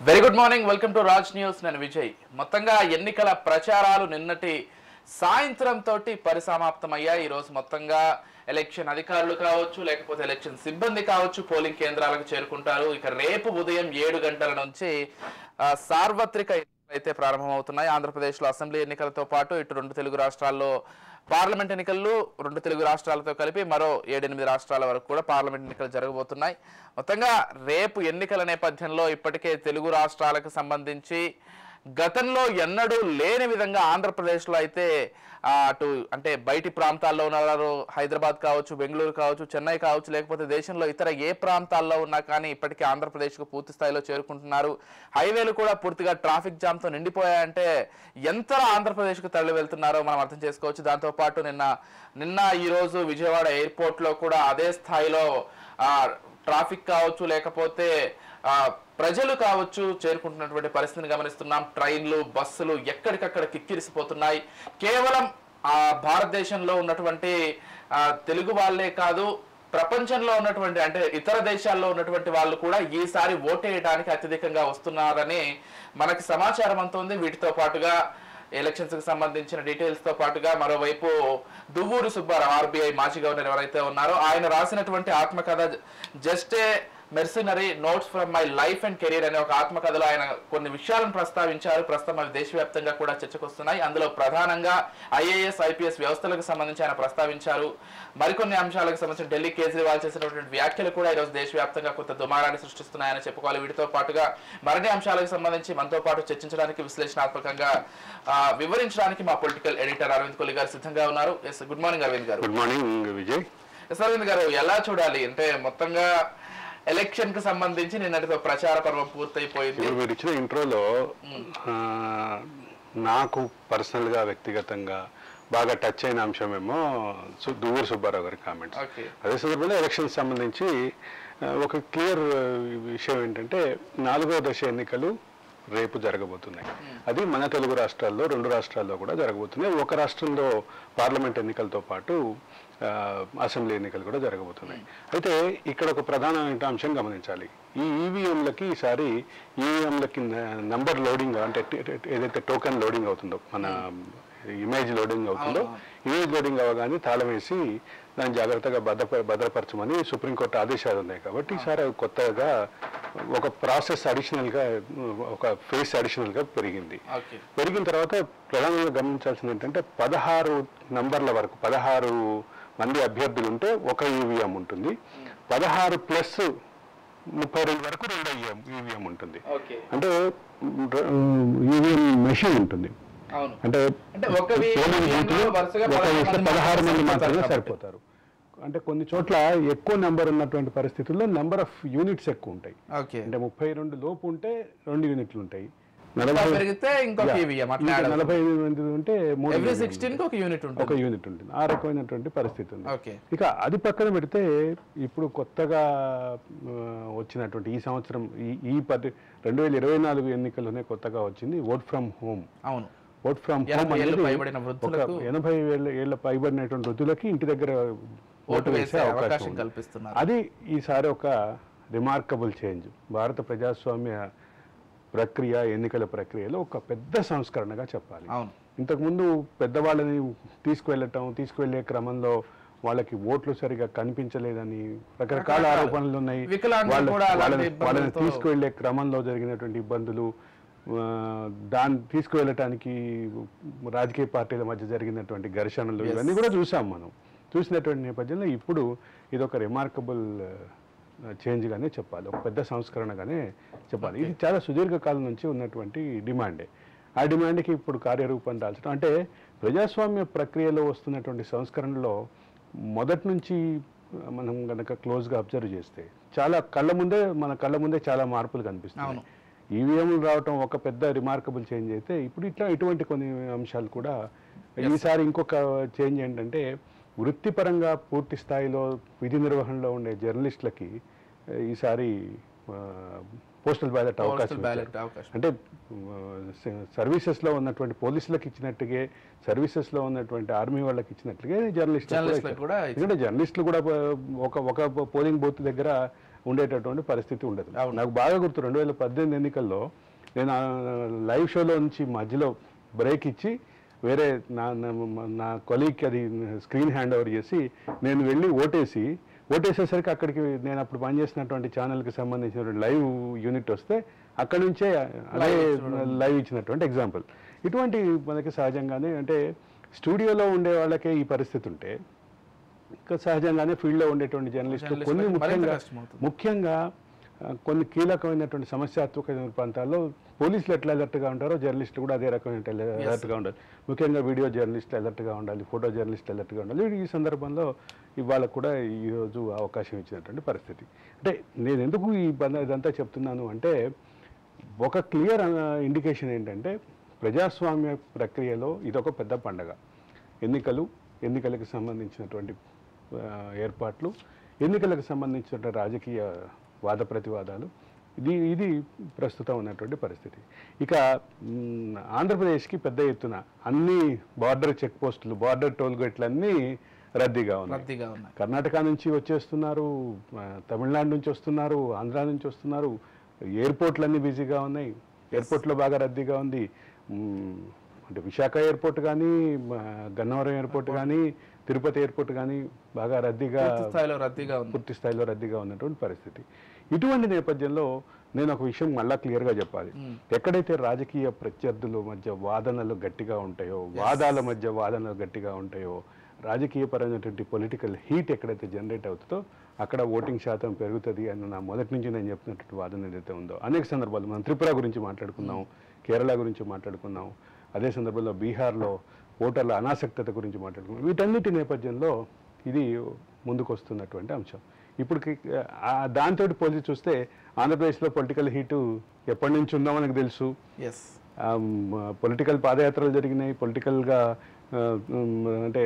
Very good morning, welcome to Raj news. నేను విజయ్. మొత్తంగా ఎన్నికల ప్రచారాలు నిన్నటి సాయంత్రం తోటి పరిసమాప్తమయ్యాయి. ఈరోజు మొత్తంగా ఎలక్షన్ అధికారులు కావచ్చు, లేకపోతే ఎలక్షన్ సిబ్బంది కావచ్చు, పోలింగ్ కేంద్రాలకు చేరుకుంటారు. ఇక రేపు ఉదయం 7 గంటల నుంచి సార్వత్రిక ఎన్నికలు అయితే ప్రారంభమవుతున్నాయి. ఆంధ్రప్రదేశ్లో అసెంబ్లీ ఎన్నికలతో పాటు ఇటు 2 తెలుగు రాష్ట్రాల్లో పార్లమెంట్ ఎన్నికలు, 2 తెలుగు రాష్ట్రాలతో కలిపి మరో 7-8 రాష్ట్రాల వరకు కూడా పార్లమెంట్ ఎన్నికలు జరగబోతున్నాయి. మొత్తంగా రేపు ఎన్నికల నేపథ్యంలో ఇప్పటికే తెలుగు రాష్ట్రాలకు సంబంధించి గతంలో ఎన్నడూ లేని విధంగా ఆంధ్రప్రదేశ్లో అయితే అటు అంటే బయటి ప్రాంతాల్లో ఉన్నారు, హైదరాబాద్ కావచ్చు, బెంగళూరు కావచ్చు, చెన్నై కావచ్చు, లేకపోతే దేశంలో ఇతర ఏ ప్రాంతాల్లో ఉన్నా కానీ ఇప్పటికే ఆంధ్రప్రదేశ్కు పూర్తి స్థాయిలో చేరుకుంటున్నారు. హైవేలు కూడా పూర్తిగా ట్రాఫిక్ జామ్తో నిండిపోయాయంటే ఎంత ఆంధ్రప్రదేశ్కు తరలి వెళ్తున్నారో మనం అర్థం చేసుకోవచ్చు. దాంతోపాటు నిన్న ఈరోజు విజయవాడ ఎయిర్పోర్ట్లో కూడా అదే స్థాయిలో ట్రాఫిక్ కావచ్చు, లేకపోతే ప్రజలు కావచ్చు చేరుకుంటున్నటువంటి పరిస్థితిని గమనిస్తున్నాం. ట్రైన్లు, బస్సులు ఎక్కడికక్కడ కిక్కిరిసిపోతున్నాయి. కేవలం భారతదేశంలో ఉన్నటువంటి తెలుగు వాళ్ళే కాదు, ప్రపంచంలో ఉన్నటువంటి అంటే ఇతర దేశాల్లో ఉన్నటువంటి వాళ్ళు కూడా ఈసారి ఓటేయడానికి అత్యధికంగా వస్తున్నారని మనకి సమాచారం అంతోంది. వీటితో పాటుగా ఎలక్షన్స్ కి సంబంధించిన డీటెయిల్స్ తో పాటుగా మరోవైపు దువ్వూరి సుబ్బారావు, ఆర్బీఐ మాజీ గవర్నర్ ఎవరైతే ఉన్నారో ఆయన రాసినటువంటి ఆత్మకథ just a mercenary notes from my life and career అనే ఒక ఆత్మకథలో ఆయన కొన్ని విషయాలను ప్రస్తావించారు. ప్రస్తుతం అవి దేశవ్యాప్తంగా కూడా చర్చకు వస్తున్నాయి. అందులో ప్రధానంగా ఐఏఎస్, ఐపీఎస్ వ్యవస్థలకు సంబంధించి ఆయన ప్రస్తావించారు. మరికొన్ని అంశాలకు సంబంధించి ఢిల్లీ కేజ్రీవాల్ చేసినటువంటి వ్యాఖ్యలు కూడా ఈరోజు దేశవ్యాప్తంగా కొంత దుమారాన్ని సృష్టిస్తున్నాయని చెప్పుకోవాలి. వీటితో పాటుగా మరిన్ని అంశాలకు సంబంధించి మనతో పాటు చర్చించడానికి, విశ్లేషణాత్మకంగా వివరించడానికి మా పొలిటికల్ ఎడిటర్ అరవింద్ కొల్లి గారు సిద్ధంగా ఉన్నారు. గుడ్ మార్నింగ్ అరవింద్ గారు. Good morning Vijay. అరవింద్ గారు, ఎలా చూడాలి అంటే మొత్తంగా ఎలక్షన్ కి సంబంధించి నిన్నటితో ప్రచార పర్వం పూర్తయిపోయింది. మీరు ఇచ్చిన ఇంట్రోలో నాకు పర్సనల్ గా వ్యక్తిగతంగా బాగా టచ్ అయిన అంశమేమో దువ్వూరి సుబ్బారావు గారి కామెంట్స్. అదే సందర్భంలో ఎలక్షన్ సంబంధించి ఒక క్లియర్ విషయం ఏంటంటే 4వ దశ ఎన్నికలు రేపు జరగబోతున్నాయి. అది మన తెలుగు రాష్ట్రాల్లో 2 రాష్ట్రాల్లో కూడా జరగబోతున్నాయి. ఒక రాష్ట్రంలో పార్లమెంట్ ఎన్నికలతో పాటు అసెంబ్లీ ఎన్నికలు కూడా జరగబోతున్నాయి. అయితే ఇక్కడ ఒక ప్రధానమైన అంశం గమనించాలి. ఈ ఈవీఎంలకి ఈసారి ఈవీఎంలకి నంబర్ లోడింగ్ అంటే ఏదైతే టోకెన్ లోడింగ్ అవుతుందో, మన ఇమేజ్ లోడింగ్ అవుతుందో, ఇమేజ్ లోడింగ్ అవ్వగానే తాళం వేసి దాన్ని జాగ్రత్తగా భద్రపరచమని సుప్రీంకోర్టు ఆదేశాలు ఉన్నాయి. కాబట్టి ఈసారి కొత్తగా ఒక ప్రాసెస్ అడిషనల్గా, ఒక ఫేస్ అడిషనల్గా పెరిగింది. పెరిగిన తర్వాత ప్రధానంగా గమనించాల్సింది ఏంటంటే 16 నంబర్ల వరకు 16 మంది అభ్యర్థులు ఉంటే ఒక ఈవీఎం ఉంటుంది. 16 ప్లస్ 32 వరకు 2 ఈవీఎం ఉంటుంది. అంటే ఈవీఎం మెషిన్ ఉంటుంది. అంటే 16 మంది మాత్రమే సరిపోతారు. అంటే కొన్ని చోట్ల ఎక్కువ నెంబర్ ఉన్నటువంటి పరిస్థితుల్లో నెంబర్ ఆఫ్ యూనిట్స్ ఎక్కువ ఉంటాయి. అంటే 32 లోపు ఉంటే 2 యూనిట్లు ఉంటాయి. 45 మంది ఉంటే ఒక యూనిట్ ఉంటుంది. ఆ రకమైనటువంటి పరిస్థితి ఉంది. ఇక అది పక్కన పెడితే ఇప్పుడు కొత్తగా వచ్చినటువంటి ఈ సంవత్సరం ఈ 2024 ఎన్నికల్లోనే కొత్తగా వచ్చింది ఓట్ ఫ్రమ్ హోమ్. అవును, ఓట్ ఫ్రమ్ హోమ్ అనేది 80 ఏళ్ళ పైబడినటువంటి వృద్ధులకి ఇంటి దగ్గర ఓటు వేసే అవకాశం కల్పిస్తున్నారు. అది ఈసారి ఒక రిమార్కబుల్ చేంజ్. భారత ప్రజాస్వామ్య ప్రక్రియ, ఎన్నికల ప్రక్రియలో ఒక పెద్ద సంస్కరణగా చెప్పాలి. ఇంతకుముందు పెద్దవాళ్ళని తీసుకువెళ్లే క్రమంలో వాళ్ళకి ఓట్లు సరిగా కనిపించలేదని రకరకాల ఆరోపణలు ఉన్నాయి. వాళ్ళని తీసుకువెళ్లే క్రమంలో జరిగినటువంటి ఇబ్బందులు, దాన్ని తీసుకువెళ్ళటానికి రాజకీయ పార్టీల మధ్య జరిగినటువంటి ఘర్షణలు, ఇవన్నీ కూడా మనం చూసినటువంటి నేపథ్యంలో ఇప్పుడు ఇది ఒక రిమార్కబుల్ చేంజ్గానే చెప్పాలి, ఒక పెద్ద సంస్కరణగానే చెప్పాలి. ఇది చాలా సుదీర్ఘకాలం నుంచి ఉన్నటువంటి డిమాండే. ఆ డిమాండ్కి ఇప్పుడు కార్యరూపం దాల్చడం అంటే ప్రజాస్వామ్య ప్రక్రియలో వస్తున్నటువంటి సంస్కరణలో మొదటి నుంచి మనం కనుక క్లోజ్గా అబ్జర్వ్ చేస్తే మన కళ్ళ ముందే చాలా మార్పులు కనిపిస్తున్నాయి. ఈవీఎంలు రావటం ఒక పెద్ద రిమార్కబుల్ చేంజ్ అయితే ఇప్పుడు ఇటువంటి కొన్ని అంశాలు కూడా ఈసారి ఇంకొక చేంజ్ ఏంటంటే వృత్తిపరంగా పూర్తి స్థాయిలో విధి నిర్వహణలో ఉండే జర్నలిస్టులకి ఈసారి పోస్టల్ బ్యాలెట్ అవకాశం. అంటే సర్వీసెస్లో ఉన్నటువంటి పోలీసులకు ఇచ్చినట్టుగా, సర్వీసెస్లో ఉన్నటువంటి ఆర్మీ వాళ్ళకి ఇచ్చినట్లుగా జర్నలిస్టులు కూడా, ఎందుకంటే జర్నలిస్టులు కూడా ఒక పోలింగ్ బూత్ దగ్గర ఉండేటటువంటి పరిస్థితి ఉండదు. నాకు బాగా గుర్తు 2018 ఎన్నికల్లో నేను లైవ్ షోలో నుంచి మధ్యలో బ్రేక్ ఇచ్చి వేరే నా కొలీగ్కి అది స్క్రీన్ హ్యాండ్ ఓవర్ చేసి నేను వెళ్ళి ఓటేసేసరికి అక్కడికి నేను అప్పుడు పనిచేసినటువంటి ఛానల్కి సంబంధించినటువంటి లైవ్ యూనిట్ వస్తే అక్కడి నుంచే అదే లైవ్ ఇచ్చినటువంటి ఎగ్జాంపుల్. ఇటువంటి మనకి సహజంగానే అంటే స్టూడియోలో ఉండే వాళ్ళకే ఈ పరిస్థితి ఉంటే ఇంకా సహజంగానే ఫీల్డ్లో ఉండేటువంటి జర్నలిస్టులు కొన్ని ముఖ్యంగా కొన్ని కీలకమైనటువంటి సమస్యాత్మక ప్రాంతాల్లో పోలీసులు ఎట్లా అలర్ట్గా ఉంటారో జర్నలిస్టులు కూడా అదే రకమైన అలర్ట్గా ఉండాలి. ముఖ్యంగా వీడియో జర్నలిస్టులు అలర్ట్గా ఉండాలి, ఫోటో జర్నలిస్టులు అలర్ట్గా ఉండాలి. ఈ సందర్భంలో ఇవాళ కూడా ఈరోజు అవకాశం ఇచ్చినటువంటి పరిస్థితి. అంటే నేను ఎందుకు ఇదంతా చెప్తున్నాను అంటే ఒక క్లియర్ ఇండికేషన్ ఏంటంటే ప్రజాస్వామ్య ప్రక్రియలో ఇదొక పెద్ద పండగ. ఎన్నికలకు సంబంధించినటువంటి ఏర్పాట్లు, ఎన్నికలకు సంబంధించిన రాజకీయ వాద ప్రతివాదాలు, ఇది ప్రస్తుతం ఉన్నటువంటి పరిస్థితి. ఇక ఆంధ్రప్రదేశ్కి పెద్ద ఎత్తున అన్ని బార్డర్ చెక్ పోస్టులు, బార్డర్ టోల్ గేట్లన్నీ రద్దీగా ఉన్నాయి. కర్ణాటక నుంచి వచ్చేస్తున్నారు, తమిళనాడు నుంచి వస్తున్నారు, ఆంధ్ర నుంచి వస్తున్నారు. ఎయిర్పోర్ట్లన్నీ బిజీగా ఉన్నాయి, ఎయిర్పోర్ట్లో బాగా రద్దీగా ఉంది. అంటే విశాఖ ఎయిర్పోర్ట్ కానీ, గన్నవరం ఎయిర్పోర్ట్ కానీ, తిరుపతి ఎయిర్పోర్ట్ కానీ బాగా పూర్తి స్థాయిలో రద్దీగా ఉన్నటువంటి పరిస్థితి. ఇటువంటి నేపథ్యంలో నేను ఒక విషయం మళ్ళా క్లియర్గా చెప్పాలి. ఎక్కడైతే రాజకీయ ప్రత్యర్థుల మధ్య వాదనలు గట్టిగా ఉంటాయో, వాదాల మధ్య వాదనలు గట్టిగా ఉంటాయో, రాజకీయపరమైనటువంటి పొలిటికల్ హీట్ ఎక్కడైతే జనరేట్ అవుతుందో అక్కడ ఓటింగ్ శాతం పెరుగుతుంది అని నా మొదటి నుంచి నేను చెప్తున్నటువంటి వాదన ఏదైతే ఉందో. అనేక సందర్భాలు మనం త్రిపుర గురించి మాట్లాడుకున్నాం, కేరళ గురించి మాట్లాడుకున్నాం, అదే సందర్భంలో బీహార్లో ఓటర్ల అనాసక్తత గురించి మాట్లాడుకున్నాం. వీటన్నిటి నేపథ్యంలో ఇది ముందుకు వస్తున్నటువంటి అంశం. ఇప్పుడు దాంతో పోల్చి చూస్తే ఆంధ్రప్రదేశ్లో పొలిటికల్ హీటు ఎప్పటి నుంచి ఉందో మనకు తెలుసు. పొలిటికల్ పాదయాత్రలు జరిగినాయి, పొలిటికల్గా అంటే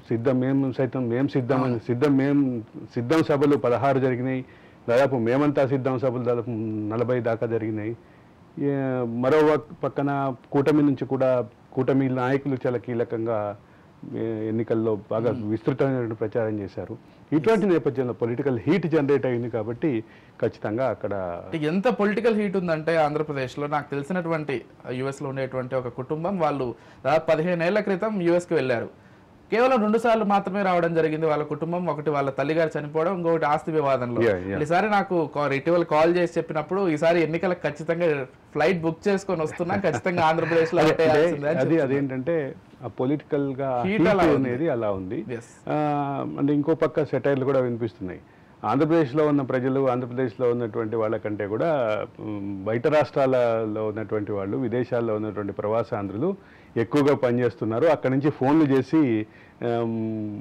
సిద్ధం సభలు 16 జరిగినాయి, దాదాపు మేమంతా సిద్ధం సభలు దాదాపు 40 దాకా జరిగినాయి. మరో పక్కన కూటమి నుంచి కూడా కూటమి నాయకులు చాలా కీలకంగా ఎన్నికల్లో బాగా విస్తృతమైన ప్రచారం చేశారు. ఇటువంటి నేపథ్యంలో పొలిటికల్ హీట్ జనరేట్ అయింది కాబట్టి ఖచ్చితంగా అక్కడ ఎంత పొలిటికల్ హీట్ ఉందంటే ఆంధ్రప్రదేశ్లో నాకు తెలిసినటువంటి యుఎస్లో ఉండేటువంటి ఒక కుటుంబం వాళ్ళు దాదాపు 15 ఏళ్ల క్రితం యుఎస్కి వెళ్ళారు. కేవలం 2 సార్లు మాత్రమే రావడం జరిగింది వాళ్ళ కుటుంబం. ఒకటి వాళ్ళ తల్లిగారు చనిపోవడం, ఇంకొకటి ఆస్తి వివాదంలో. ఈసారి నాకు ఇటీవల కాల్ చేసి చెప్పినప్పుడు ఈసారి ఎన్నికలకు ఖచ్చితంగా ఫ్లైట్ బుక్ చేసుకొని వస్తున్నా, ఖచ్చితంగా ఆంధ్రప్రదేశ్ లో అదేంటంటే పొలిటికల్ గా అనేది అలా ఉంది. అంటే ఇంకో పక్క సెటైర్లు కూడా వినిపిస్తున్నాయి. ఆంధ్రప్రదేశ్లో ఉన్న ప్రజలు, ఆంధ్రప్రదేశ్లో ఉన్నటువంటి వాళ్ళకంటే కూడా బయట రాష్ట్రాలలో ఉన్నటువంటి వాళ్ళు, విదేశాల్లో ఉన్నటువంటి ప్రవాసాంధ్రులు ఎక్కువగా పనిచేస్తున్నారు, అక్కడి నుంచి ఫోన్లు చేసి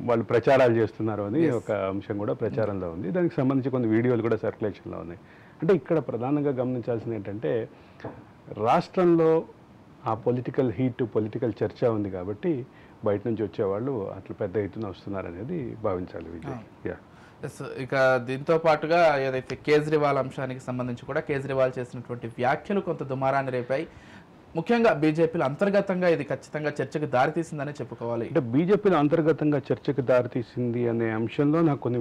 వాళ్ళు ప్రచారాలు చేస్తున్నారు అని ఒక అంశం కూడా ప్రచారంలో ఉంది. దానికి సంబంధించి కొన్ని వీడియోలు కూడా సర్క్యులేషన్లో ఉన్నాయి. అంటే ఇక్కడ ప్రధానంగా గమనించాల్సింది ఏంటంటే రాష్ట్రంలో ఆ పొలిటికల్ హీట్, పొలిటికల్ చర్చ ఉంది కాబట్టి బయట నుంచి వచ్చేవాళ్ళు అట్లా పెద్ద ఎత్తున వస్తున్నారు అనేది భావించాలి విజయ్. ఇక దీంతో పాటుగా ఏదైతే కేజ్రీవాల్ అంశానికి సంబంధించి కూడా కేజ్రీవాల్ చేసినటువంటి వ్యాఖ్యలు కొంత దుమారాన్ని రేపాయి. ముఖ్యంగా బీజేపీలో అంతర్గతంగా ఇది ఖచ్చితంగా చర్చకు దారితీసిందని చెప్పుకోవాలి. అంటే బీజేపీలో అంతర్గతంగా చర్చకు దారితీసింది అనే అంశంలో నాకు కొన్ని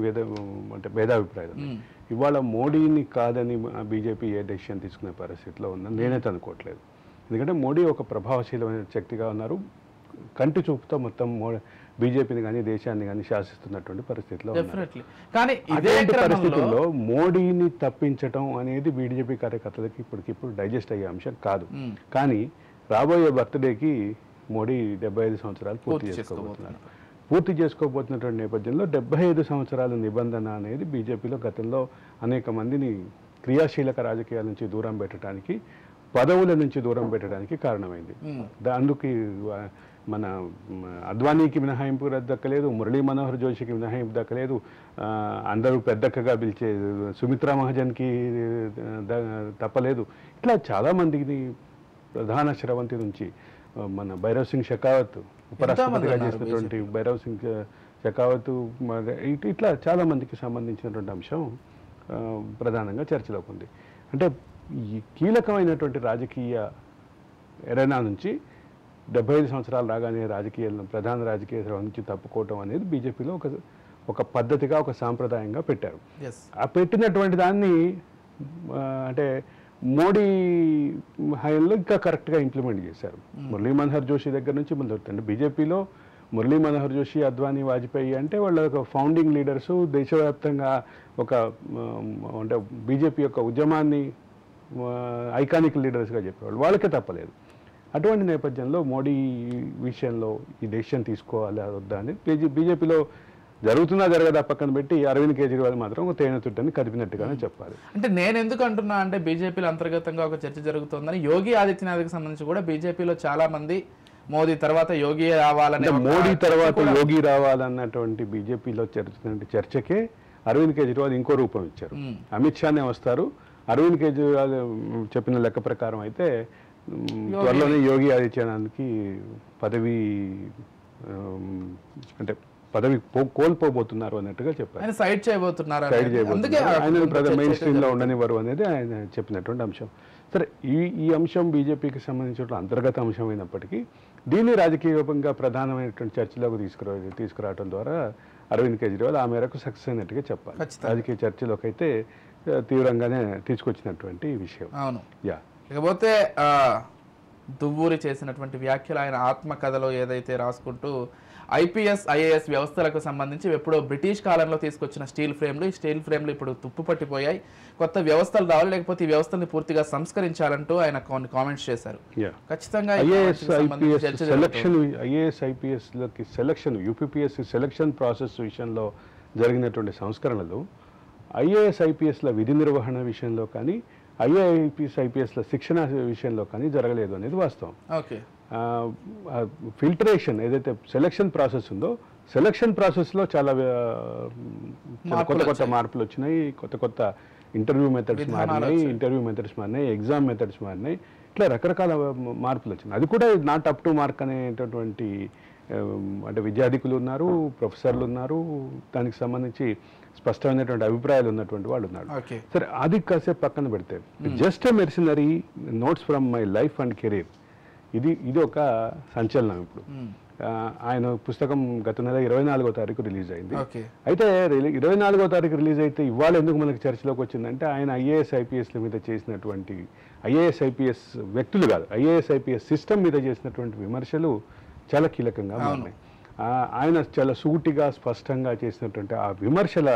భేదాభిప్రాయాలు. ఇవాళ మోడీని కాదని బీజేపీ ఏ డెసిషన్ తీసుకునే పరిస్థితిలో ఉందని నేనైతే అనుకోవట్లేదు. ఎందుకంటే మోడీ ఒక ప్రభావశీలమైన శక్తిగా ఉన్నారు. కంటి చూపుతో మొత్తం బీజేపీని కానీ దేశాన్ని కానీ శాసిస్తున్నటువంటి పరిస్థితిలో కానీ అటువంటి పరిస్థితుల్లో మోడీని తప్పించడం అనేది బీజేపీ కార్యకర్తలకి ఇప్పటికిప్పుడు డైజెస్ట్ అయ్యే అంశం కాదు. కానీ రాబోయే బర్త్డేకి మోడీ 75 సంవత్సరాలు పూర్తి చేసుకోబోతున్నటువంటి నేపథ్యంలో 75 సంవత్సరాల నిబంధన అనేది బీజేపీలో గతంలో అనేక మందిని క్రియాశీలక రాజకీయాల నుంచి దూరం పెట్టడానికి, పదవుల నుంచి దూరం పెట్టడానికి కారణమైంది. అందుకు మన అద్వానీకి మినహాయింపు దక్కలేదు, మురళీ మనోహర్ జోషికి మినహాయింపు దక్కలేదు, అందరూ పెద్దక్కగా పిలిచే సుమిత్రా మహాజన్కి తప్పలేదు. ఇట్లా చాలామందిని ప్రధాన శ్రవంతి నుంచి మన భైరవ్ సింగ్ షెకావత్ ఉపరాష్ట్రపతిగా చేసినటువంటి భైరవ్ సింగ్ షెకావత్ ఇట్లా చాలామందికి సంబంధించినటువంటి అంశం ప్రధానంగా చర్చలోకి ఉంది. అంటే ఈ కీలకమైనటువంటి రాజకీయ ఎరైనా నుంచి 75 సంవత్సరాలు రాగానే ప్రధాన రాజకీయ నుంచి తప్పుకోవటం అనేది బీజేపీలో ఒక పద్ధతిగా ఒక సాంప్రదాయంగా పెట్టారు. ఆ పెట్టినటువంటి దాన్ని అంటే మోడీ హయాంలో ఇంకా కరెక్ట్గా ఇంప్లిమెంట్ చేశారు. మురళీ మనోహర్ జోషి దగ్గర నుంచి మొదలుపెట్టండి. బీజేపీలో మురళీ మనోహర్ జోషి, అద్వానీ, వాజ్పేయి అంటే వాళ్ళ ఒక ఫౌండింగ్ లీడర్సు, దేశవ్యాప్తంగా ఒక అంటే బీజేపీ యొక్క ఉద్యమాన్ని ఐకానిక్ లీడర్స్గా చెప్పేవాళ్ళు. వాళ్ళకే తప్పలేదు. అటువంటి నేపథ్యంలో మోడీ విషయంలో ఈ డెసిషన్ తీసుకోవాలి వద్దా అని బీజేపీలో జరుగుతున్నా జరగదా పక్కన పెట్టి అరవింద్ కేజ్రీవాల్ మాత్రం ఒక తేనె తుట్టని కదిపినట్టుగానే చెప్పాలి. అంటే నేను ఎందుకు అంటున్నా అంటే బీజేపీలో అంతర్గతంగా ఒక చర్చ జరుగుతుందని. యోగి ఆదిత్యనాథ్కి సంబంధించి కూడా బీజేపీలో చాలా మంది మోదీ తర్వాత యోగి రావాలని, మోడీ తర్వాత యోగి రావాలన్నటువంటి బీజేపీలో జరుగుతున్న చర్చకే అరవింద్ కేజ్రీవాల్ ఇంకో రూపం ఇచ్చారు. అమిత్ షానే వస్తారు. అరవింద్ కేజ్రీవాల్ చెప్పిన లెక్క ప్రకారం అయితే త్వరలోనే యోగి ఆదిత్యనాథ్కి పదవి అంటే పదవి కోల్పోబోతున్నారు అన్నట్టుగా చెప్పారు. సైడ్ చేయబోతున్నారు, ఆయన మెయిన్ స్ట్రీమ్ లో ఉండనివ్వరు అనేది ఆయన చెప్పినటువంటి అంశం. సరే, ఈ అంశం బీజేపీకి సంబంధించిన అంతర్గత అంశం అయినప్పటికీ దీన్ని రాజకీయంగా ప్రధానమైనటువంటి చర్చలోకి తీసుకురావడం ద్వారా అరవింద్ కేజ్రీవాల్ ఆ మేరకు సక్సెస్ అయినట్టుగా చెప్పాలి. రాజకీయ చర్చలోకి అయితే తీవ్రంగానే తీసుకొచ్చినటువంటి విషయం. అవును. ఇకపోతే దువ్వూరి చేసినటువంటి వ్యాఖ్యలు, ఆయన ఆత్మకథలో ఏదైతే రాసుకుంటూ ఐపీఎస్ ఐఏఎస్ వ్యవస్థలకు సంబంధించి ఎప్పుడో బ్రిటిష్ కాలంలో తీసుకొచ్చిన స్టీల్ ఫ్రేమ్లు, ఈ స్టీల్ ఫ్రేమ్లు ఇప్పుడు తుప్పు పట్టిపోయాయి, కొత్త వ్యవస్థలు రావాలి, లేకపోతే ఈ వ్యవస్థని పూర్తిగా సంస్కరించాలంటూ ఆయన కొన్ని కామెంట్స్ చేశారు. ఖచ్చితంగా ఐఏఎస్ ఐపీఎస్లకి సెలక్షన్, యూపీపీఎస్సీ సెలక్షన్ ప్రాసెస్ విషయంలో జరిగినటువంటి సంస్కరణలు ఐఏఎస్ ఐపీఎస్ల విధి నిర్వహణ విషయంలో కానీ ఐపీఎస్ల శిక్షణ విషయంలో కానీ జరగలేదు అనేది వాస్తవం. ఫిల్టరేషన్ ఏదైతే సెలక్షన్ ప్రాసెస్ ఉందో, సెలక్షన్ ప్రాసెస్లో చాలా కొత్త మార్పులు వచ్చినాయి. కొత్త ఇంటర్వ్యూ మెథడ్స్ మారినాయి, ఎగ్జామ్ మెథడ్స్ మారినాయి. ఇట్లా రకరకాల మార్పులు వచ్చినాయి. అది కూడా నాట్ అప్ టు మార్క్ అనేటటువంటి అంటే విద్యార్థికులు ఉన్నారు, ప్రొఫెసర్లు ఉన్నారు, దానికి సంబంధించి స్పష్టమైనటువంటి అభిప్రాయాలు ఉన్నటువంటి వాళ్ళు ఉన్నారు. సరే, అది కాసేపు పక్కన పెడితే just mercenary notes from my life and career, ఇది ఒక సంచలనం. ఇప్పుడు ఆయన పుస్తకం గత నెల 24వ తారీఖు రిలీజ్ అయింది. అయితే 24వ తారీఖు రిలీజ్ అయితే ఇవాళ ఎందుకు మనకి చర్చలోకి వచ్చిందంటే ఆయన ఐఏఎస్ ఐపీఎస్ల మీద చేసినటువంటి, ఐఏఎస్ ఐపీఎస్ వ్యక్తులు కాదు, ఐఏఎస్ ఐపీఎస్ సిస్టమ్ మీద చేసినటువంటి విమర్శలు చాలా కీలకంగా మారినాయి. ఆయన చాలా సూటిగా స్పష్టంగా చేసినటువంటి ఆ విమర్శల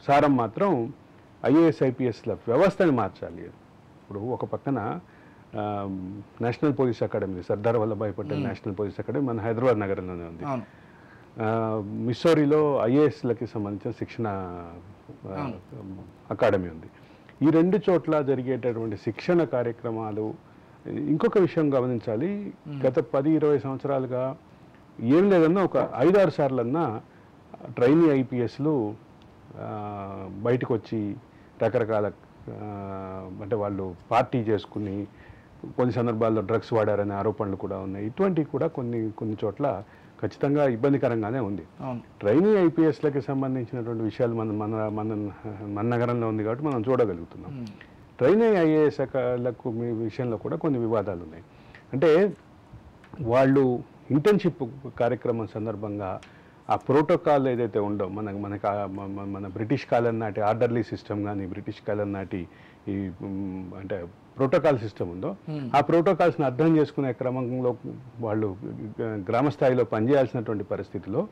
సారం మాత్రం ఐఏఎస్ ఐపీఎస్ల వ్యవస్థని మార్చాలి. ఇప్పుడు ఒక పక్కన national police academy, Sardar Vallabhbhai Patel national police academy మన హైదరాబాద్ నగరంలోనే ఉంది. మిస్సోరీలో ఐఏఎస్లకి సంబంధించిన శిక్షణ అకాడమీ ఉంది. ఈ రెండు చోట్ల జరిగేటటువంటి శిక్షణ కార్యక్రమాలు, ఇంకొక విషయం గమనించాలి, గత 10-20 సంవత్సరాలుగా ఏం లేదన్నా ఒక 5-6 సార్లన్నా ట్రైనీ ఐపీఎస్లు బయటకు వచ్చి రకరకాల అంటే వాళ్ళు పార్టీ చేసుకుని కొన్ని సందర్భాల్లో డ్రగ్స్ వాడారనే ఆరోపణలు కూడా ఉన్నాయి. ఇటువంటివి కూడా కొన్ని చోట్ల ఖచ్చితంగా ఇబ్బందికరంగానే ఉంది. ట్రైనీ ఐపీఎస్లకి సంబంధించినటువంటి విషయాలు మన నగరంలో ఉంది కాబట్టి మనం చూడగలుగుతున్నాం. ట్రైనీ ఐఏఎస్లకు విషయంలో కూడా కొన్ని వివాదాలు ఉన్నాయి. అంటే వాళ్ళు ఇంటర్న్షిప్ కార్యక్రమం సందర్భంగా ఆ ప్రోటోకాల్ ఏదైతే ఉండో మన బ్రిటిష్ కాలం నాటి ఆర్డర్లీ సిస్టమ్ కానీ బ్రిటిష్ కాలం నాటి ఈ అంటే ప్రోటోకాల్ సిస్టమ్ ఉందో ఆ ప్రోటోకాల్స్ని అర్థం చేసుకునే క్రమంలో వాళ్ళు గ్రామ స్థాయిలో పనిచేయాల్సినటువంటి పరిస్థితిలో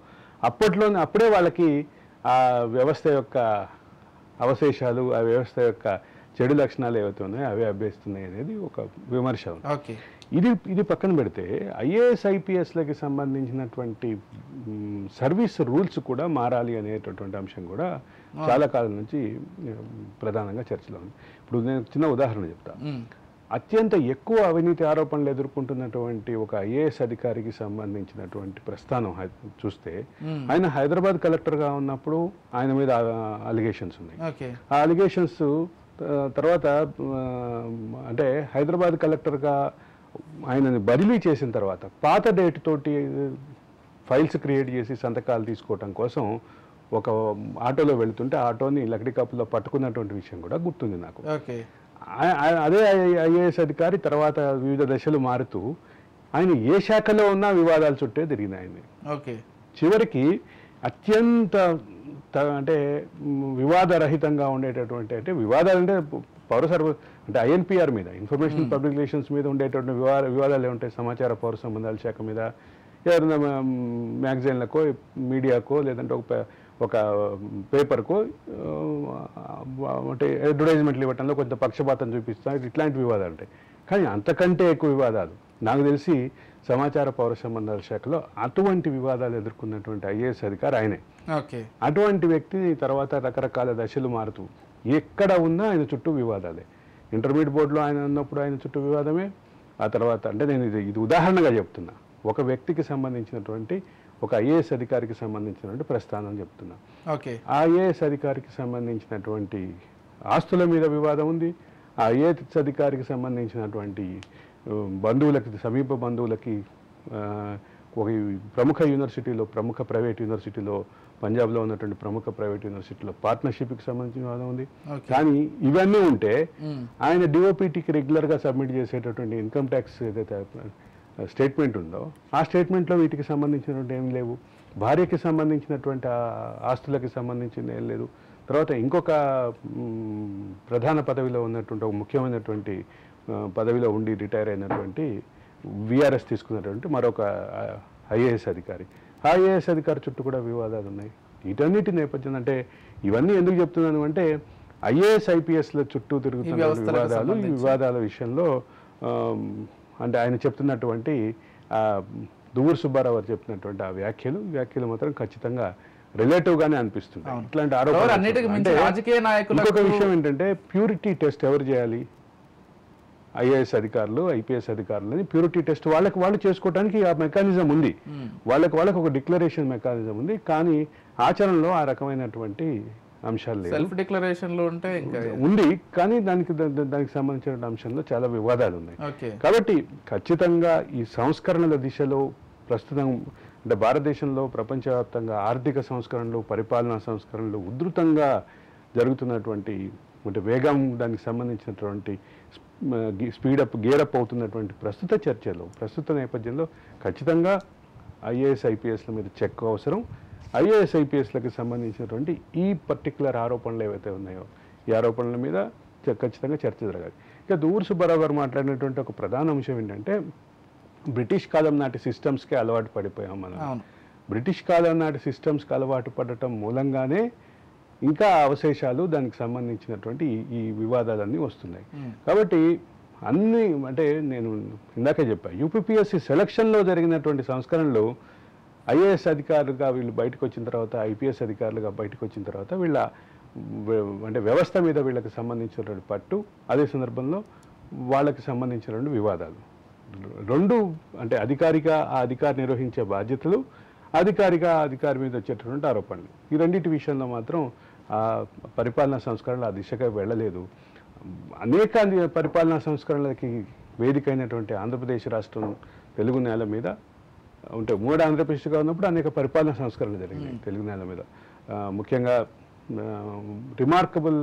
అప్పుడే వాళ్ళకి ఆ వ్యవస్థ యొక్క అవశేషాలు, ఆ వ్యవస్థ యొక్క చెడు లక్షణాలు ఏవైతే ఉన్నాయో అవే అభ్యస్తున్నాయి అనేది ఒక విమర్శ. ఇది పక్కన పెడితే ఐఏఎస్ ఐపీఎస్లకి సంబంధించినటువంటి సర్వీస్ రూల్స్ కూడా మారాలి అనేటటువంటి అంశం కూడా చాలా కాలం నుంచి ప్రధానంగా చర్చలో ఉంది. ఇప్పుడు నేను చిన్న ఉదాహరణ చెప్తా. అత్యంత ఎక్కువ అవినీతి ఆరోపణలు ఎదుర్కొంటున్నటువంటి ఒక ఐఏఎస్ అధికారికి సంబంధించినటువంటి ప్రస్థానం చూస్తే ఆయన హైదరాబాద్ కలెక్టర్గా ఉన్నప్పుడు ఆయన మీద అలిగేషన్స్ ఉన్నాయి. ఆ అలిగేషన్స్ తర్వాత అంటే హైదరాబాద్ కలెక్టర్గా ఆయనని బదిలీ చేసిన తర్వాత పాత డేట్ తోటి ఫైల్స్ క్రియేట్ చేసి సంతకాలు తీసుకోవటం కోసం ఒక ఆటోలో వెళుతుంటే ఆటోని లకడీ కప్పులో పట్టుకున్నటువంటి విషయం కూడా గుర్తుంది నాకు. అదే ఐఏఎస్ అధికారి తర్వాత వివిధ దశలు మారుతూ ఆయన ఏ శాఖలో ఉన్నా వివాదాలు చుట్టే తిరిగింది ఆయన్ని. చివరికి అత్యంత అంటే వివాదరహితంగా ఉండేటటువంటి, అంటే వివాదాలు అంటే అంటే ఐఎన్పిఆర్ మీద, ఇన్ఫర్మేషన్ పబ్లిక్ రిలేషన్స్ మీద ఉండేటువంటి వివాదాలు ఏముంటాయి, సమాచార పౌర సంబంధాల శాఖ మీద, ఎవరైనా మ్యాగజైన్లకో మీడియాకో లేదంటే ఒక పేపర్కో అంటే అడ్వర్టైజ్మెంట్లు ఇవ్వటంలో కొంత పక్షపాతం చూపిస్తారు, ఇట్లాంటి వివాదాలు ఉంటాయి. కానీ అంతకంటే ఎక్కువ వివాదాలు నాకు తెలిసి సమాచార పౌర సంబంధాల శాఖలో అటువంటి వివాదాలు ఎదుర్కొన్నటువంటి ఐఏఎస్ అధికారి ఆయనే. అటువంటి వ్యక్తి తర్వాత రకరకాల దశలు మారుతూ ఎక్కడ ఉన్నా ఆయన చుట్టూ వివాదాలే. ఇంటర్మీడియట్ బోర్డులో ఆయన ఉన్నప్పుడు ఆయన చుట్టూ వివాదమే. ఆ తర్వాత అంటే నేను ఇది ఉదాహరణగా చెప్తున్నా, ఒక వ్యక్తికి సంబంధించినటువంటి ఒక ఐఏఎస్ అధికారికి సంబంధించినటువంటి ప్రస్థానం చెప్తున్నా. ఆ ఐఏఎస్ అధికారికి సంబంధించినటువంటి ఆస్తుల మీద వివాదం ఉంది. ఆ ఐఏఎస్ అధికారికి సంబంధించినటువంటి బంధువులకి, సమీప బంధువులకి ఒక ప్రముఖ యూనివర్సిటీలో, ప్రముఖ ప్రైవేట్ యూనివర్సిటీలో, పంజాబ్లో ఉన్నటువంటి ప్రముఖ ప్రైవేట్ యూనివర్సిటీలో పార్ట్నర్షిప్కి సంబంధించిన వివాదం ఉంది. కానీ ఇవన్నీ ఉంటే ఆయన డిఓపిటీకి రెగ్యులర్గా సబ్మిట్ చేసేటటువంటి ఇన్కమ్ ట్యాక్స్ ఏదైతే స్టేట్మెంట్ ఉందో ఆ స్టేట్మెంట్లో వీటికి సంబంధించినటువంటి ఏం లేవు. భార్యకి సంబంధించినటువంటి ఆస్తులకి సంబంధించింది ఏం లేదు. తర్వాత ఇంకొక ప్రధాన పదవిలో ఉన్నటువంటి ఒక ముఖ్యమైనటువంటి పదవిలో ఉండి రిటైర్ అయినటువంటి విఆర్ఎస్ తీసుకున్నటువంటి మరొక ఐఏఎస్ అధికారి, ఆ ఐఏఎస్ అధికారి చుట్టూ కూడా వివాదాలు ఉన్నాయి. వీటన్నిటి నేపథ్యం అంటే ఇవన్నీ ఎందుకు చెప్తున్నాను అంటే ఐఏఎస్ ఐపీఎస్ల చుట్టూ తిరుగుతున్న వివాదాలు, ఈ వివాదాల విషయంలో అంటే ఆయన చెప్తున్నటువంటి దువ్వూరు సుబ్బారావు గారు చెప్పినటువంటి ఆ వ్యాఖ్యలు మాత్రం ఖచ్చితంగా రిలేటివ్ గానే అనిపిస్తుంది. ఇట్లాంటి ఆరోపణలు. ఇంకొక విషయం ఏంటంటే ప్యూరిటీ టెస్ట్ ఎవరు చేయాలి? ఐఏఎస్ అధికారులు, ఐపీఎస్ అధికారులని ప్యూరిటీ టెస్ట్ వాళ్ళు చేసుకోవడానికి ఆ మెకానిజం ఉంది, వాళ్ళకు ఒక డిక్లరేషన్ మెకానిజం ఉంది. కానీ ఆచరణలో ఆ రకమైనటువంటి అంశాలు లేవు. సెల్ఫ్ డిక్లరేషన్లో ఉంటే ఉంది, కానీ దానికి సంబంధించిన అంశంలో చాలా వివాదాలు ఉన్నాయి. కాబట్టి ఖచ్చితంగా ఈ సంస్కరణల దిశలో ప్రస్తుతం అంటే భారతదేశంలో ప్రపంచవ్యాప్తంగా ఆర్థిక సంస్కరణలు, పరిపాలనా సంస్కరణలు ఉధృతంగా జరుగుతున్నటువంటి అంటే వేగం, దానికి సంబంధించినటువంటి స్పీడప్, గేరప్ అవుతున్నటువంటి ప్రస్తుత చర్చలో, ప్రస్తుత నేపథ్యంలో ఖచ్చితంగా ఐఏఎస్ ఐపీఎస్ల మీద చెక్ అవసరం. ఐఏఎస్ ఐపీఎస్లకు సంబంధించినటువంటి ఈ పర్టికులర్ ఆరోపణలు ఏవైతే ఉన్నాయో ఈ ఆరోపణల మీద ఖచ్చితంగా చర్చ జరగాలి. ఇక దువ్వూరు సుబ్బారావు గారు మాట్లాడినటువంటి ఒక ప్రధాన అంశం ఏంటంటే బ్రిటిష్ కాలం నాటి సిస్టమ్స్కే అలవాటు పడిపోయాం మనం. బ్రిటిష్ కాలం నాటి సిస్టమ్స్కి అలవాటు పడటం మూలంగానే ఇంకా అవశేషాలు, దానికి సంబంధించినటువంటి ఈ వివాదాలన్నీ వస్తున్నాయి. కాబట్టి అన్ని అంటే నేను ఇందాకే చెప్పాను, యూపీపీఎస్సీ సెలక్షన్లో జరిగినటువంటి సంస్కరణలు ఐఏఎస్ అధికారులుగా వీళ్ళు బయటకు వచ్చిన తర్వాత, ఐపీఎస్ అధికారులుగా బయటకు వచ్చిన తర్వాత వీళ్ళ అంటే వ్యవస్థ మీద వీళ్ళకి సంబంధించినటువంటి పట్టు, అదే సందర్భంలో వాళ్ళకి సంబంధించినటువంటి వివాదాలు రెండు అంటే ఆ అధికారి నిర్వహించే బాధ్యతలు, అధికారి మీద వచ్చేటటువంటి ఆరోపణలు, ఈ రెండింటి విషయంలో మాత్రం ఆ పరిపాలనా సంస్కరణలు ఆ దిశగా వెళ్ళలేదు. అనేక పరిపాలనా సంస్కరణలకి వేదికైనటువంటి ఆంధ్రప్రదేశ్ రాష్ట్రం తెలుగు నేల మీద ఉంటే మూడు ఆంధ్రప్రదేశ్గా ఉన్నప్పుడు అనేక పరిపాలనా సంస్కరణలు జరిగినాయి తెలుగు నేల మీద. ముఖ్యంగా రిమార్కబుల్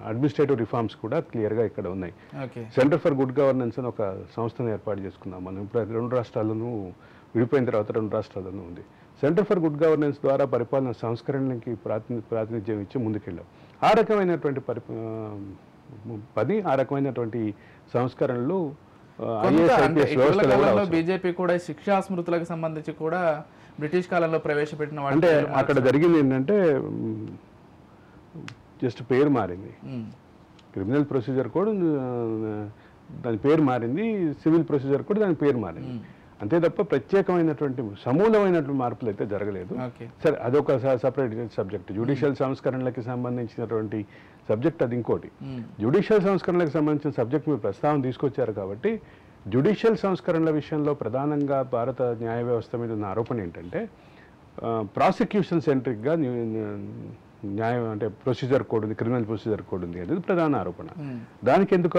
అడ్మినిస్ట్రేటివ్ రిఫార్మ్స్ కూడా క్లియర్గా ఇక్కడ ఉన్నాయి. సెంటర్ ఫర్ గుడ్ గవర్నెన్స్ అని ఒక సంస్థను ఏర్పాటు చేసుకున్నాం మనం. ఇప్పుడు 2 రాష్ట్రాలను విడిపోయిన తర్వాత 2 రాష్ట్రాలను ఉంది. సెంటర్ ఫర్ గుడ్ గవర్నెన్స్ ద్వారా పరిపాలన సంస్కరణలకి ప్రాతినిధ్యం ఇచ్చి ముందుకెళ్ళాం. ఆ రకమైనటువంటి సంస్కరణలు బీజేపీ కూడా శిక్షా స్మృతులకు సంబంధించి కూడా బ్రిటిష్ కాలంలో ప్రవేశపెట్టిన అంటే అక్కడ జరిగింది ఏంటంటే జస్ట్ పేరు మారింది. క్రిమినల్ ప్రొసీజర్ కూడా దాని పేరు మారింది, సివిల్ ప్రొసీజర్ కూడా దాని పేరు మారింది, అంతే తప్ప ప్రత్యేకమైనటువంటి సమూలమైనటువంటి మార్పులు అయితే జరగలేదు. సరే, అదొక సపరేట్ సబ్జెక్ట్. జ్యుడిషియల్ సంస్కరణలకి సంబంధించినటువంటి సబ్జెక్ట్ అది ఇంకోటి. జ్యుడిషియల్ సంస్కరణలకు సంబంధించిన సబ్జెక్ట్ మీరు ప్రస్తావన తీసుకొచ్చారు కాబట్టి జ్యుడిషియల్ సంస్కరణల విషయంలో ప్రధానంగా భారత న్యాయ వ్యవస్థ మీద ఉన్న ఆరోపణ ఏంటంటే ప్రాసిక్యూషన్ సెంట్రిక్గా న్యాయం అంటే ప్రొసీజర్ కోడ్ ఉంది, క్రిమినల్ ప్రొసీజర్ కోడ్ ఉంది అనేది ప్రధాన ఆరోపణ. దానికి ఎందుకు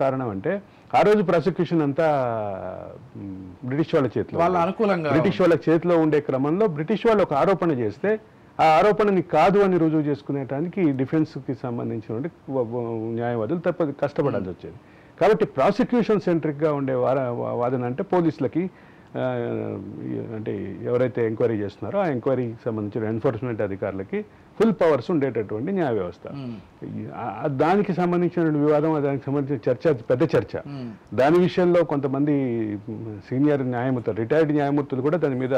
కారణం అంటే ఆ రోజు ప్రాసిక్యూషన్ అంతా బ్రిటిష్ వాళ్ళ చేతిలో, బ్రిటిష్ వాళ్ళ చేతిలో ఉండే క్రమంలో బ్రిటిష్ వాళ్ళు ఒక ఆరోపణ చేస్తే ఆ ఆరోపణని కాదు అని రుజువు చేసుకునేటానికి డిఫెన్స్కి సంబంధించిన న్యాయవాదులు కష్టపడాల్సి వచ్చేది. కాబట్టి ప్రాసిక్యూషన్ సెంట్రిక్గా ఉండే వాదన అంటే పోలీసులకి అంటే ఎవరైతే ఎంక్వైరీ చేస్తున్నారో ఆ ఎంక్వైరీకి సంబంధించిన ఎన్ఫోర్స్మెంట్ అధికారులకి ఫుల్ పవర్స్ ఉండేటటువంటి న్యాయ వ్యవస్థ. దానికి సంబంధించిన వివాదం, దానికి సంబంధించిన చర్చ, పెద్ద చర్చ. దాని విషయంలో కొంతమంది సీనియర్ న్యాయమూర్తులు, రిటైర్డ్ న్యాయమూర్తులు కూడా దాని మీద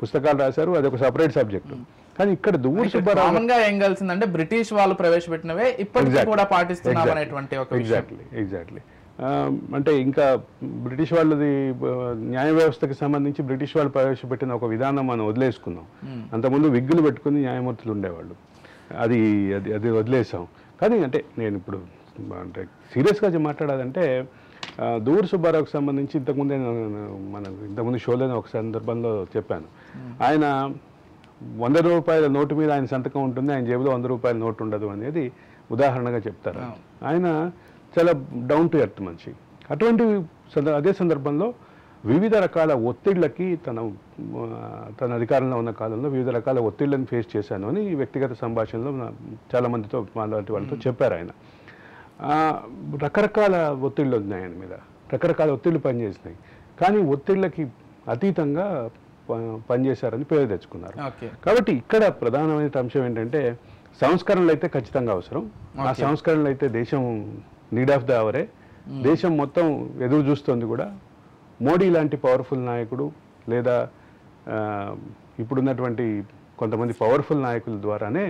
పుస్తకాలు రాశారు. అది ఒక సపరేట్ సబ్జెక్టు. కానీ ఇక్కడ దువ్వూరు సుబ్బారావు కామన్ గా ఏం కలిసిందంటే బ్రిటిష్ వాళ్ళు ప్రవేశపెట్టినవే ఇప్పటికీ కూడా పాటిస్తున్నాం అనేటువంటి ఒక ఎగ్జాక్ట్లీ. అంటే ఇంకా బ్రిటిష్ వాళ్ళది న్యాయ వ్యవస్థకి సంబంధించి బ్రిటిష్ వాళ్ళు ప్రవేశపెట్టిన ఒక విధానం మనం వదిలేసుకున్నాం. అంతకుముందు విగ్గులు పెట్టుకుని న్యాయమూర్తులు ఉండేవాళ్ళు. అది అది అది వదిలేసాం. కానీ అంటే నేను ఇప్పుడు అంటే సీరియస్గా మాట్లాడాలంటే దువ్వూరు సుబ్బారావుకి సంబంధించి ఇంతకుముందు షోలోనే ఒక సందర్భంలో చెప్పాను. ఆయన 100 రూపాయల నోటు మీద ఆయన సంతకం ఉంటుంది, ఆయన జేబులో 100 రూపాయల నోటు ఉండదు అనేది ఉదాహరణగా చెప్తారు. ఆయన చాలా డౌన్ టు ఎర్త్ మనిషి. అటువంటి అదే సందర్భంలో వివిధ రకాల ఒత్తిళ్లకి తన అధికారంలో ఉన్న కాలంలో వివిధ రకాల ఒత్తిళ్లను ఫేస్ చేశాను అని వ్యక్తిగత సంభాషణలో చాలా మందితో మాలాంటి వాళ్ళతో చెప్పారు ఆయన. రకరకాల ఒత్తిళ్ళు ఉన్నాయి ఆయన మీద, రకరకాల ఒత్తిళ్లు పనిచేసినాయి. కానీ ఒత్తిళ్లకి అతీతంగా పనిచేశారని పేరు తెచ్చుకున్నారు. కాబట్టి ఇక్కడ ప్రధానమైన అంశం ఏంటంటే సంస్కరణలు అయితే ఖచ్చితంగా అవసరం. ఆ సంస్కరణలు అయితే దేశం నీడ్ ఆఫ్ ద అవరే. దేశం మొత్తం ఎదురు చూస్తుంది కూడా. మోడీ లాంటి పవర్ఫుల్ నాయకుడు లేదా ఇప్పుడున్నటువంటి కొంతమంది పవర్ఫుల్ నాయకుల ద్వారానే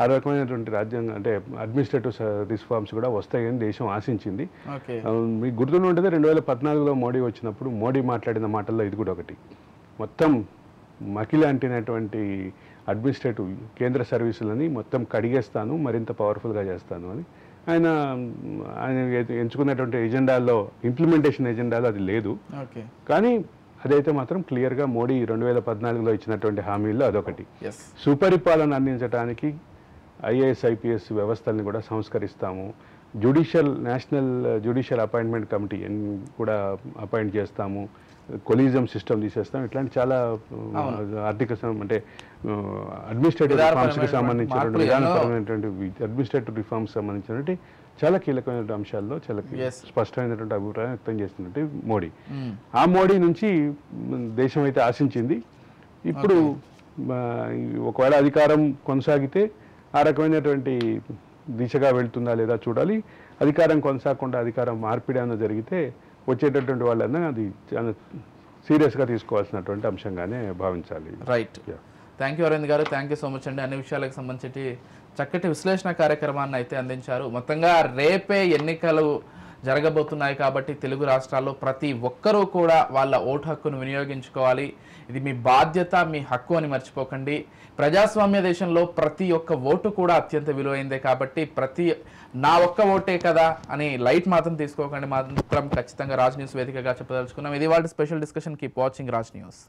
ఆ రకమైనటువంటి రాజ్యాంగం అంటే అడ్మినిస్ట్రేటివ్ రిఫార్మ్స్ కూడా వస్తాయని దేశం ఆశించింది. మీకు గుర్తుండి ఉంటుంది 2014లో మోడీ వచ్చినప్పుడు మోడీ మాట్లాడిన మాటల్లో ఇది కూడా ఒకటి. మొత్తం మకిలాంటినటువంటి అడ్మినిస్ట్రేటివ్ కేంద్ర సర్వీసులని మొత్తం కడిగేస్తాను, మరింత పవర్ఫుల్గా చేస్తాను అని ఆయన ఎంచుకున్నటువంటి ఎజెండాల్లో, ఇంప్లిమెంటేషన్ ఎజెండాలో అది లేదు. కానీ అదైతే మాత్రం క్లియర్గా మోడీ 2014లో ఇచ్చినటువంటి హామీల్లో అదొకటి. సుపరిపాలన అందించడానికి ఐఏఎస్ ఐపీఎస్ వ్యవస్థల్ని కూడా సంస్కరిస్తాము, నేషనల్ జ్యుడిషియల్ అపాయింట్మెంట్ కమిటీ కూడా అపాయింట్ చేస్తాము, కొలీజియం సిస్టమ్ తీసేస్తాం. ఇట్లాంటి చాలా ఆర్థిక అంటే అడ్మినిస్ట్రేటివ్ రిఫార్మ్స్కి సంబంధించినటువంటి విధానపరమైనటువంటి అడ్మినిస్ట్రేటివ్ రిఫార్మ్స్ సంబంధించినటువంటి చాలా కీలకమైన అంశాల్లో చాలా స్పష్టమైనటువంటి అభిప్రాయం వ్యక్తం చేస్తున్నట్టు మోడీ. ఆ మోడీ నుంచి దేశం అయితే ఆశించింది. ఇప్పుడు ఒకవేళ అధికారం కొనసాగితే ఆ రకమైనటువంటి దిశగా వెళ్తుందా లేదా చూడాలి. అధికారం కొనసాగకుండా అధికారం మార్పిడి అన్న జరిగితే వచ్చేటటువంటి వాళ్ళన్నా అది చాలా సీరియస్గా తీసుకోవాల్సినటువంటి అంశంగానే భావించాలి. రైట్. థ్యాంక్ యూ అరవింద్ గారు, థ్యాంక్ యూ సో మచ్ అండి. అన్ని విషయాలకు సంబంధించి చక్కటి విశ్లేషణ కార్యక్రమాన్ని అయితే అందించారు. మొత్తంగా రేపే ఎన్నికలు జరగబోతున్నాయి కాబట్టి తెలుగు రాష్ట్రాల్లో ప్రతి ఒక్కరూ కూడా వాళ్ళ ఓటు హక్కును వినియోగించుకోవాలి. ఇది మీ బాధ్యత, మీ హక్కు అని మర్చిపోకండి. ప్రజాస్వామ్య దేశంలో ప్రతి ఒక్క ఓటు కూడా అత్యంత విలువైందే కాబట్టి నా ఒక్క ఓటే కదా అని లైట్ మాత్రం తీసుకోకండి. మాత్రం ఖచ్చితంగా రాజ్ న్యూస్ వేదికగా చెప్పదలుచుకున్నాం. ఇది వాళ్ళ special discussion. Keep watching Raj news.